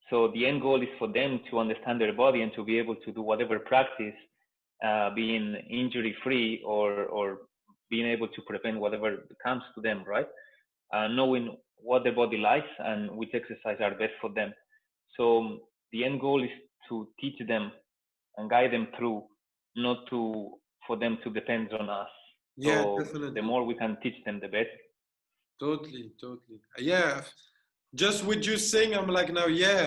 So the end goal is for them to understand their body and to be able to do whatever practice, being injury free or being able to prevent whatever comes to them, right? Knowing what their body likes and which exercise are best for them. So the end goal is to teach them and guide them through, not to for them to depend on us. yeah, So the definitely. more we can teach them, the better. Totally, totally. Yeah, just with you saying, I'm like now, yeah,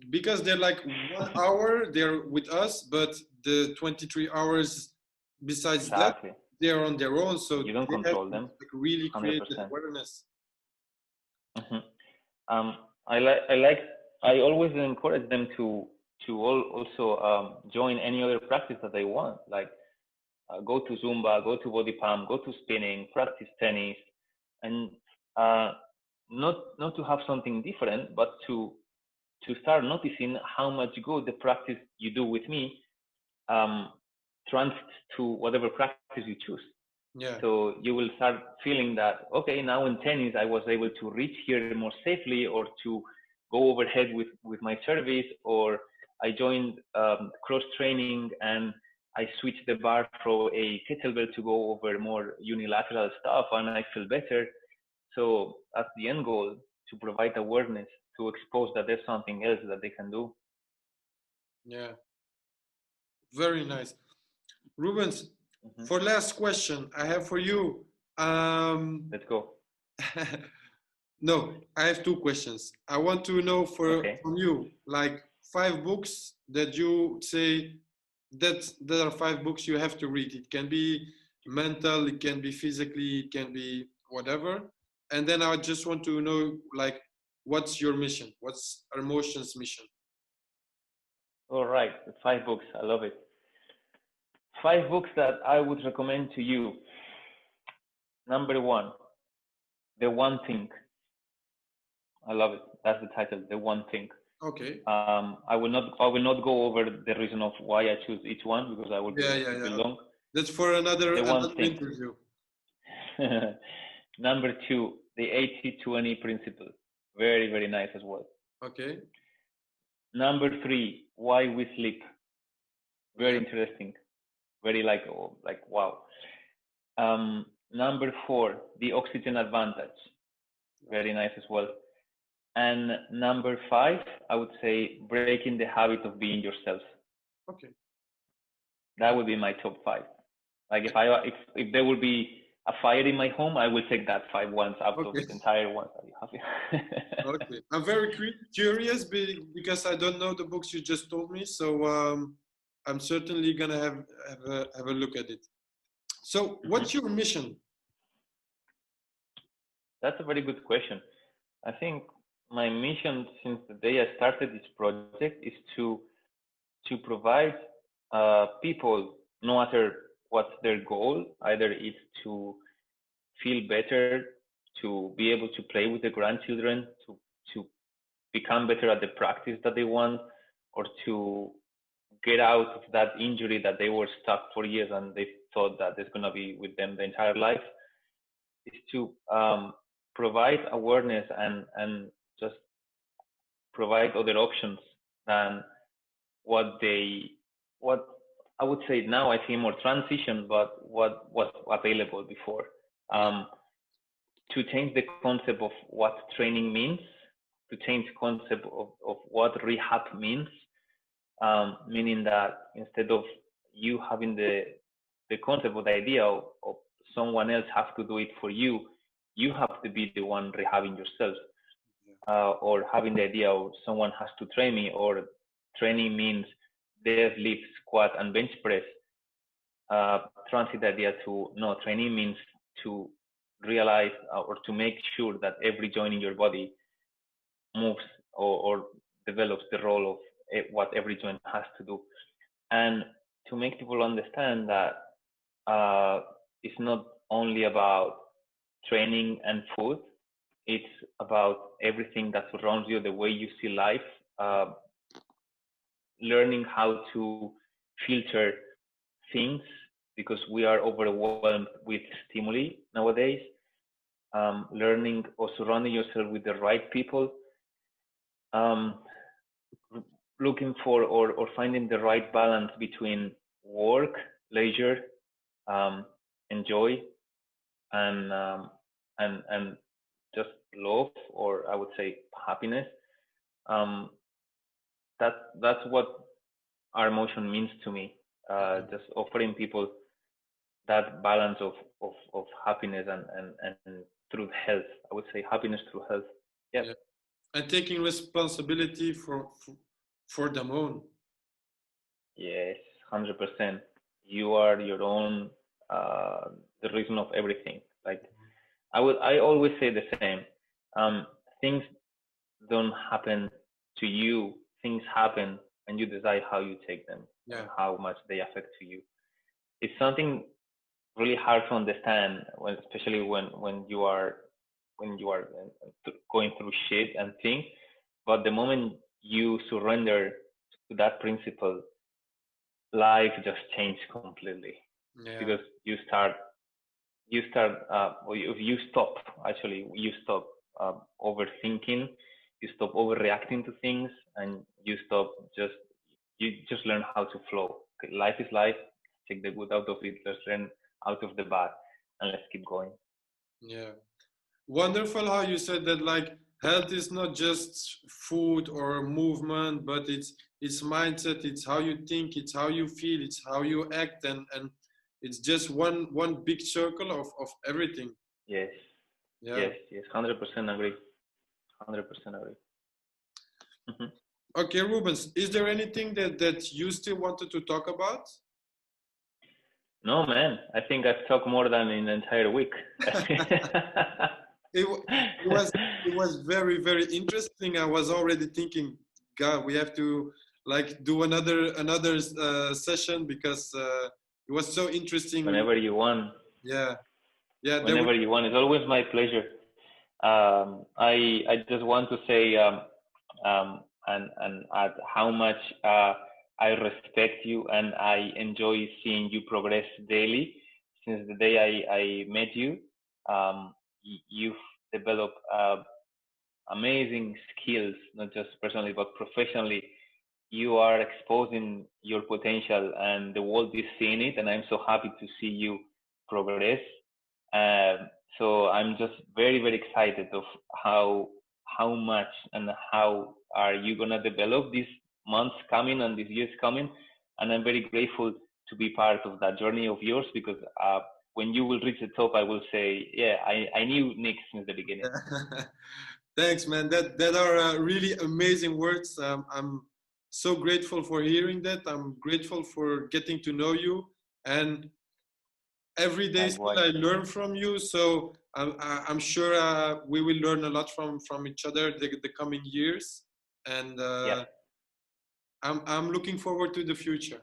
because they're like 1 hour, they're with us, but the 23 hours besides that, Exactly. they're on their own. So You don't they have control to them, like really create that 100%. awareness. Hmm. I like. I always encourage them to also join any other practice that they want. Like go to Zumba, go to body pump, go to spinning, practice tennis, and uh, not to have something different, but to start noticing how much good the practice you do with me um, translates to whatever practice you choose. Yeah, So you will start feeling that, okay, now in tennis, I was able to reach here more safely or to go overhead with my service, or I joined cross training and I switched the bar from a kettlebell to go over more unilateral stuff and I feel better. So that's the end goal, to provide awareness, to expose that there's something else that they can do. yeah, very nice. Rubens, Hmm. for last question I have for you. Um, Let's go. no, I have two questions. I want to know Okay. from you, like 5 books that you say that are 5 books you have to read. It can be mental, it can be physically, it can be whatever. And then I just want to know, like, what's your mission? What's Rmotion's mission? All right. 5 books. I love it. 5 books that I would recommend to you. Number one, The One Thing. I love it. That's the title, The One Thing. Okay. I will not go over the reason of why I choose each one because I will Yeah, be yeah, super yeah. long. That's for another The One another Thing. interview. Number two, the 80-20 principle. Very, very nice as well. Okay. Number three, Why We Sleep. Very Yeah. interesting. Very like wow. Number four, The Oxygen Advantage. Very nice as well. And number five, I would say breaking the habit of being yourself. Okay. That would be my top five. Like if there would be a fire in my home, I will take that 5 ones out of Okay. the entire ones that you have. Okay. I'm very curious because I don't know the books you just told me, so I'm certainly gonna have a look at it. So, Mhm. what's your mission? That's a very good question. I think my mission since the day I started this project is to provide people, no matter what's their goal, either it's to feel better, to be able to play with the grandchildren, to become better at the practice that they want, or to get out of that injury that they were stuck for years and they thought that it's going to be with them the entire life, is to provide awareness and just provide other options than what they what I would say now I see more transition, but what was available before. Yeah. Um, to change the concept of what training means, to change concept of what rehab means, meaning that instead of you having the concept or the idea of someone else have to do it for you, you have to be the one rehabbing yourself, or having the idea of someone has to train me, or training means deadlift, squat, and bench press. Transit the idea to no, training means to realize or to make sure that every joint in your body moves or develops the role of what every joint has to do, and to make people understand that it's not only about training and food, it's about everything that surrounds you, the way you see life, learning how to filter things because we are overwhelmed with stimuli nowadays. Learning or surrounding yourself with the right people, um, looking for or finding the right balance between work, leisure, um, enjoy, and and just love, or I would say happiness. Um, that's what Rmotion means to me. Just offering people that balance of happiness and through health. I would say happiness through health. Yep. Yeah. And taking responsibility for them own. Yes, 100%. You are your own, the reason of everything. Like I always say the same. Things don't happen to you. Things happen, and you decide how you take them and Yeah. how much they affect to you. It's something really hard to understand, when, especially when you are going through shit and things. But the moment you surrender to that principle, life just changed completely Yeah. because or you stop, actually you stop overthinking, you stop overreacting to things, and you just learn how to flow. Okay, life is life. Take the good out of it, let's learn out of the bad, and let's keep going. Yeah. Wonderful how you said that, like, health is not just food or movement, but it's mindset, it's how you think, it's how you feel, it's how you act, and it's just one big circle of everything. Yes, Yeah. yes, yes. 100% agree. 100% agree. Mhm. Okay, Rubens, is there anything that you still wanted to talk about? No, man. I think I've talked more than in an entire week. It was very interesting. I was already thinking, God, we have to like do another session because it was so interesting. Whenever you want. Yeah, yeah. There we, Whenever you want. It's always my pleasure. I just want to say and add how much I respect you, and I enjoy seeing you progress daily. Since the day I met you, you've developed amazing skills, not just personally but professionally. You are exposing your potential, and the world is seeing it. And I'm so happy to see you progress. Um, so I'm just very excited of how much and how are you gonna develop these months coming and these years coming. And I'm very grateful to be part of that journey of yours, because when you will reach the top, I will say, yeah, I knew Nick since the beginning. Thanks, man. That are really amazing words. I'm so grateful for hearing that. I'm grateful for getting to know you, and every day still Likewise. I learn from you. So I'm sure we will learn a lot from each other the coming years, and Yeah. I'm looking forward to the future.